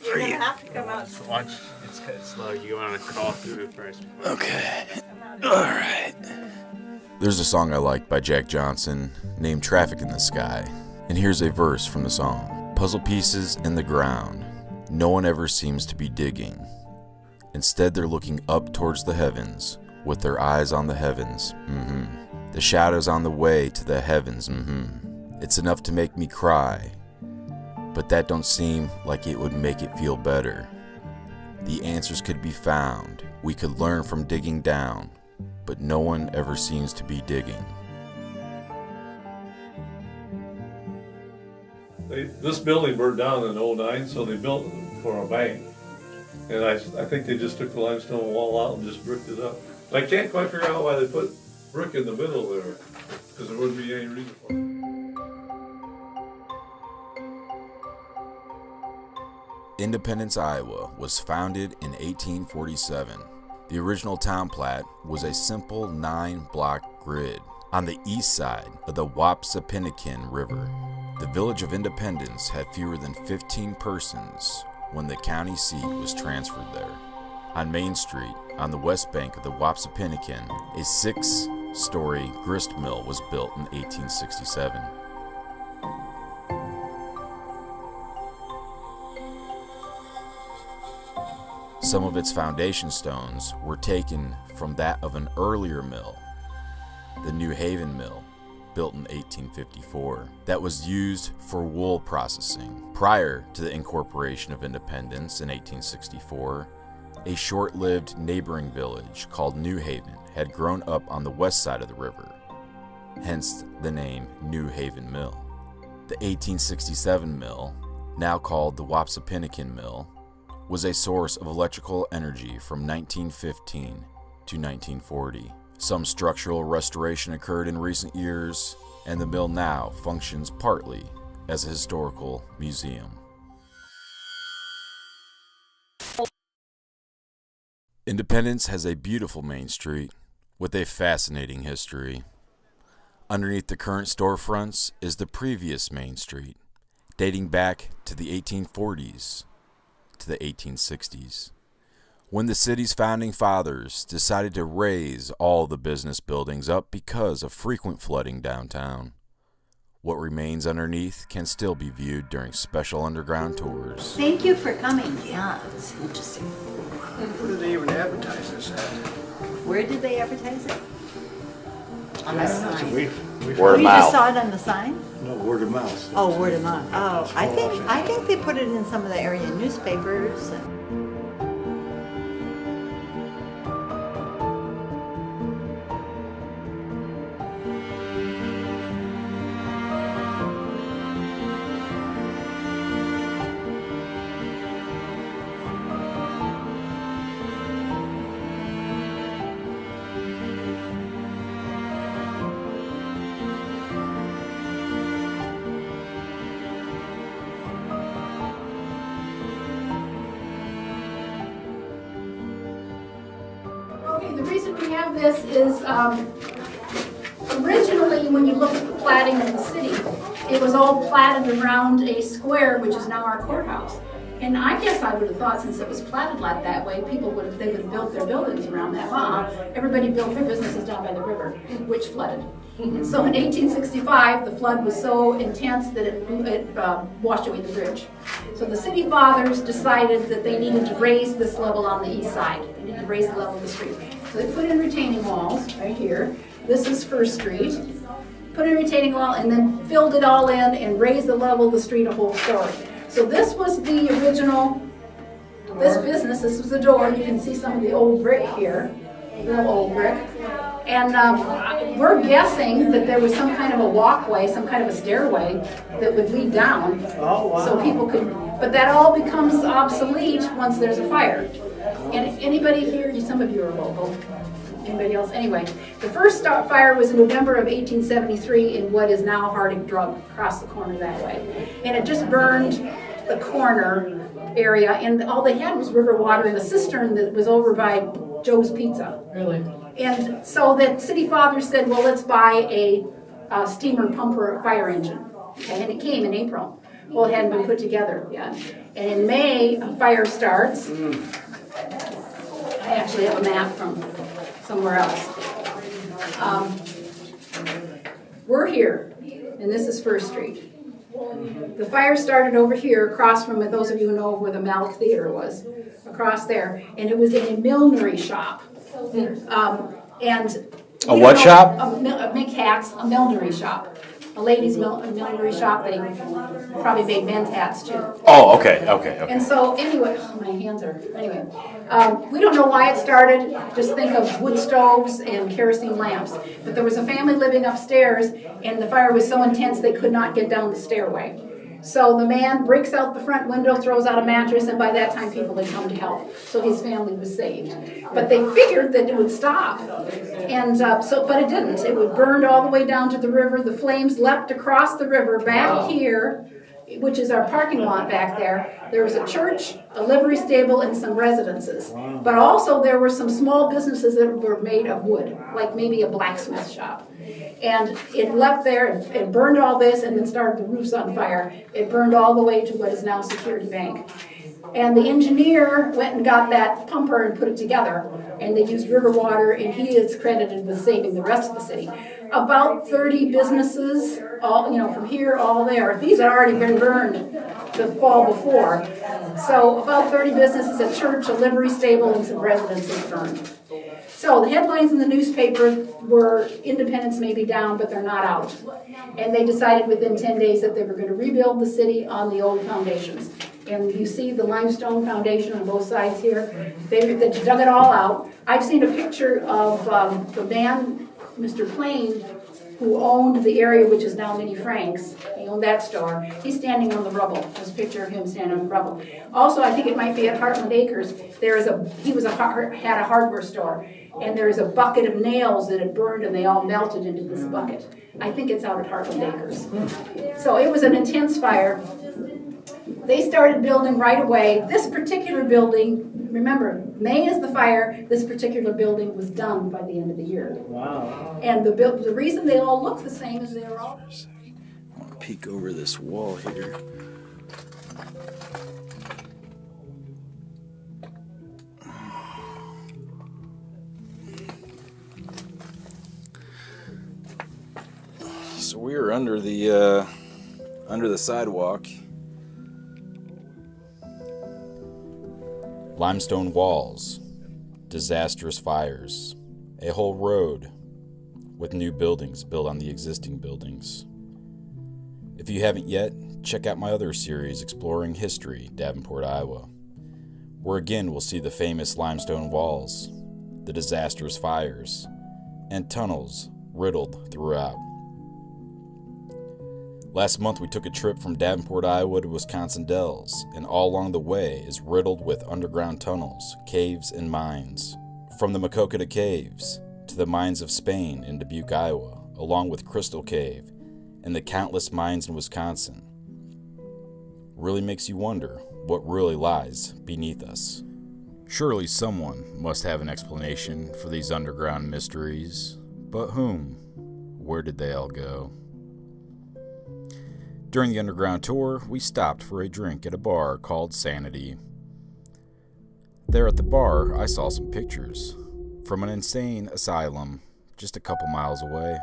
You're going to have to come out. Watch. It's kind of slow. You want to crawl through it first. Okay. Alright. There's a song I like by Jack Johnson named Traffic in the Sky. And here's a verse from the song. Puzzle pieces in the ground. No one ever seems to be digging. Instead, they're looking up towards the heavens with their eyes on the heavens. The shadows on the way to the heavens. It's enough to make me cry. But that don't seem like it would make it feel better. The answers could be found. We could learn from digging down. But no one ever seems to be digging. This building burned down in '09, so they built it for a bank. And I think they just took the limestone wall out and just bricked it up. I can't quite figure out why they put brick in the middle there, because there wouldn't be any reason for it. Independence, Iowa was founded in 1847. The original town plat was a simple 9-block grid on the east side of the Wapsipinicon River. The village of Independence had fewer than 15 persons when the county seat was transferred there. On Main Street, on the west bank of the Wapsipinicon, a 6-story grist mill was built in 1867. Some of its foundation stones were taken from that of an earlier mill, the New Haven Mill, built in 1854, that was used for wool processing. Prior to the incorporation of Independence in 1864, a short-lived neighboring village called New Haven had grown up on the west side of the river, hence the name New Haven Mill. The 1867 mill, now called the Wapsipinicon Mill, was a source of electrical energy from 1915 to 1940. Some structural restoration occurred in recent years, and the mill now functions partly as a historical museum. Independence has a beautiful main street with a fascinating history. Underneath the current storefronts is the previous main street, dating back to the 1840s to the 1860s, when the city's founding fathers decided to raise all the business buildings up because of frequent flooding downtown. What remains underneath can still be viewed during special underground tours. Thank you for coming. Yeah, it's interesting. Where did they even advertise this at? Where did they advertise it? On the sign. We Word of You just mouth. saw it on the sign? No, word of mouth. Oh, word of mouth. Oh, I think they put it in some of the area newspapers. Okay, the reason we have this is originally, when you look at the platting of the city, it was all platted around a square, which is now our courthouse. And I guess I would have thought, since it was platted like that way, they would have built their buildings around that. Everybody built their businesses down by the river, which flooded. And so in 1865, the flood was so intense that it washed away the bridge. So the city fathers decided that they needed to raise this level on the east side. They needed to raise the level of the street. So they put in retaining walls right here. This is First Street. Put in a retaining wall and then filled it all in and raised the level of the street a whole story. So this was the original, this business, this was the door. You can see some of the old brick here, real old brick. And we're guessing that there was some kind of a walkway, some kind of a stairway that would lead down. Oh, wow. So people could, but that all becomes obsolete once there's a fire. And anybody here, some of you are local. Anybody else? Anyway, the first fire was in November of 1873 in what is now Harding Drug, across the corner that way. And it just burned the corner area, and all they had was river water in a cistern that was over by Joe's Pizza. Really? And so the city father said, well, let's buy a steamer pumper fire engine. Okay, and it came in April. Well, it hadn't been put together yet. And in May, a fire starts. I actually have a map from somewhere else. We're here, and this is First Street. The fire started over here, across from, those of you who know where the Malik Theater was, across there, and it was in a millinery shop. And A what shop? Make hats, a millinery shop. A ladies' millinery shop. They probably made men's hats too. Oh, okay. And so anyway, my hands are, anyway. We don't know why it started. Just think of wood stoves and kerosene lamps. But there was a family living upstairs, and the fire was so intense they could not get down the stairway. So the man breaks out the front window, throws out a mattress, and by that time people had come to help. So his family was saved. But they figured that it would stop. And but it didn't. It would burn all the way down to the river. The flames leapt across the river back here, which is our parking lot back there. There was a church, a livery stable, and some residences. But also there were some small businesses that were made of wood, like maybe a blacksmith shop. And it leapt there, it burned all this, and then started the roofs on fire. It burned all the way to what is now Security Bank. And the engineer went and got that pumper and put it together. And they used river water, and he is credited with saving the rest of the city. About 30 businesses, all from here, all there. These had already been burned the fall before. So about 30 businesses, a church, a livery stable, and some residences burned. So the headlines in the newspaper were independents may be down, but they're not out. And they decided within 10 days that they were going to rebuild the city on the old foundations. And you see the limestone foundation on both sides here. They dug it all out. I've seen a picture of the man, Mr. Plain, who owned the area which is now Minnie Frank's. He owned that store. He's standing on the rubble. There's a picture of him standing on the rubble. Also, I think it might be at Heartland Acres. Had a hardware store, and there's a bucket of nails that had burned, and they all melted into this bucket. I think it's out at Heartland Acres. So it was an intense fire. They started building right away. This particular building, remember, May is the fire. This particular building was done by the end of the year. Wow. And the reason they all look the same is they're all... I want to peek over this wall here. So we are under the sidewalk. Limestone walls, disastrous fires, a whole road with new buildings built on the existing buildings. If you haven't yet, check out my other series exploring history, Davenport, Iowa, where again we'll see the famous limestone walls, the disastrous fires, and tunnels riddled throughout. Last month we took a trip from Davenport, Iowa to Wisconsin Dells, and all along the way is riddled with underground tunnels, caves, and mines. From the Makokata Caves to the mines of Spain in Dubuque, Iowa, along with Crystal Cave and the countless mines in Wisconsin. Really makes you wonder what really lies beneath us. Surely someone must have an explanation for these underground mysteries, but whom? Where did they all go? During the underground tour, we stopped for a drink at a bar called Sanity. There at the bar, I saw some pictures from an insane asylum just a couple miles away.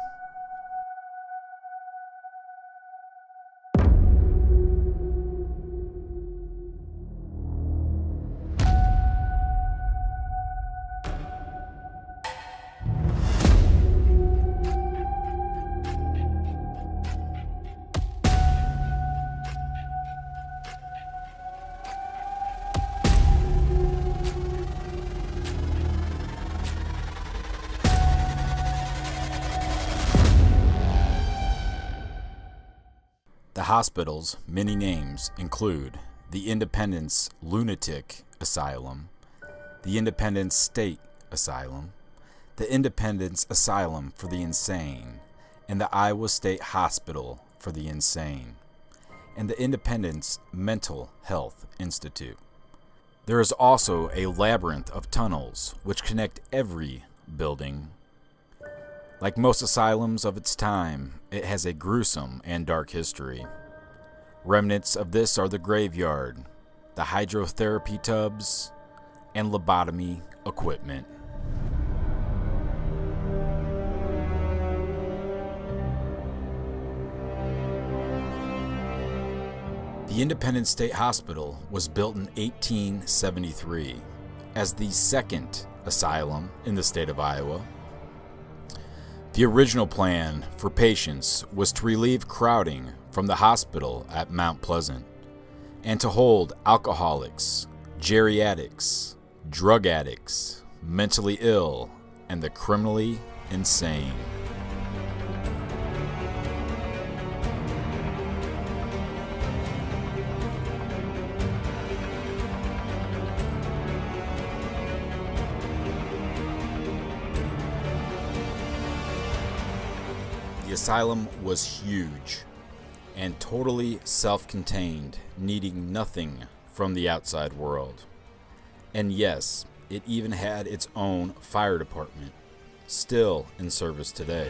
The hospital's many names include the Independence Lunatic Asylum, the Independence State Asylum, the Independence Asylum for the Insane, and the Iowa State Hospital for the Insane, and the Independence Mental Health Institute. There is also a labyrinth of tunnels which connect every building. Like most asylums of its time, it has a gruesome and dark history. Remnants of this are the graveyard, the hydrotherapy tubs, and lobotomy equipment. The Independence State Hospital was built in 1873 as the second asylum in the state of Iowa. The original plan for patients was to relieve crowding from the hospital at Mount Pleasant and to hold alcoholics, geriatrics, drug addicts, mentally ill, and the criminally insane. The asylum was huge and totally self-contained, needing nothing from the outside world. And yes, it even had its own fire department, still in service today.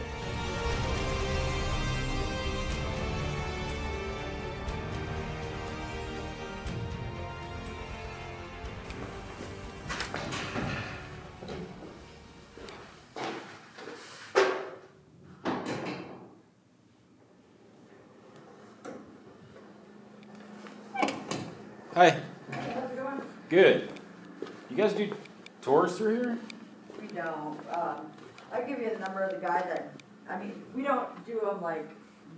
Hi. How's it going? Good. You guys do tours through here? We don't. I'll give you the number of the guy that, I mean, we don't do them like,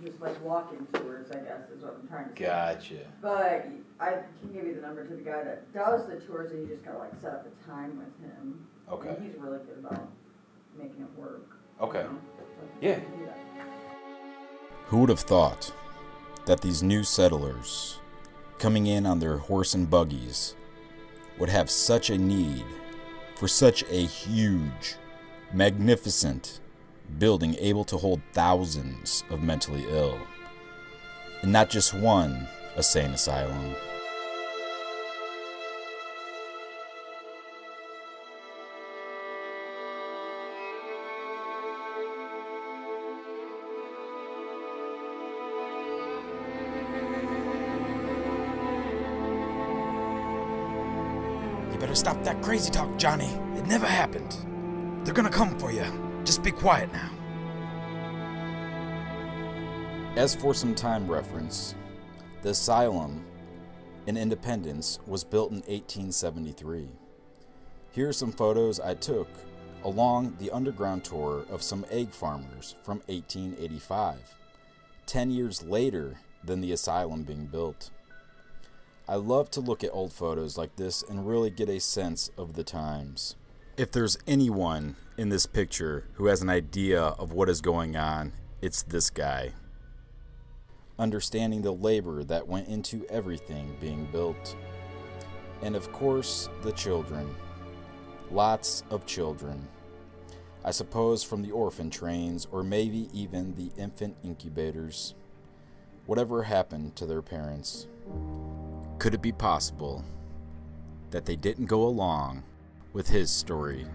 just like walking tours, I guess, is what I'm trying to say. Gotcha. But I can give you the number to the guy that does the tours, and you just gotta like set up a time with him. Okay. And he's really good about making it work. Okay. you know? So Yeah. I can do that. Who would have thought that these new settlers, coming in on their horse and buggies, would have such a need for such a huge, magnificent building able to hold thousands of mentally ill, and not just one insane asylum. You better stop that crazy talk, Johnny. It never happened. They're gonna come for you. Just be quiet now. As for some time reference, the asylum in Independence was built in 1873. Here are some photos I took along the underground tour of some egg farmers from 1885, 10 years later than the asylum being built. I love to look at old photos like this and really get a sense of the times. If there's anyone in this picture who has an idea of what is going on, it's this guy. Understanding the labor that went into everything being built. And of course, the children. Lots of children. I suppose from the orphan trains or maybe even the infant incubators. Whatever happened to their parents? Could it be possible that they didn't go along with his story?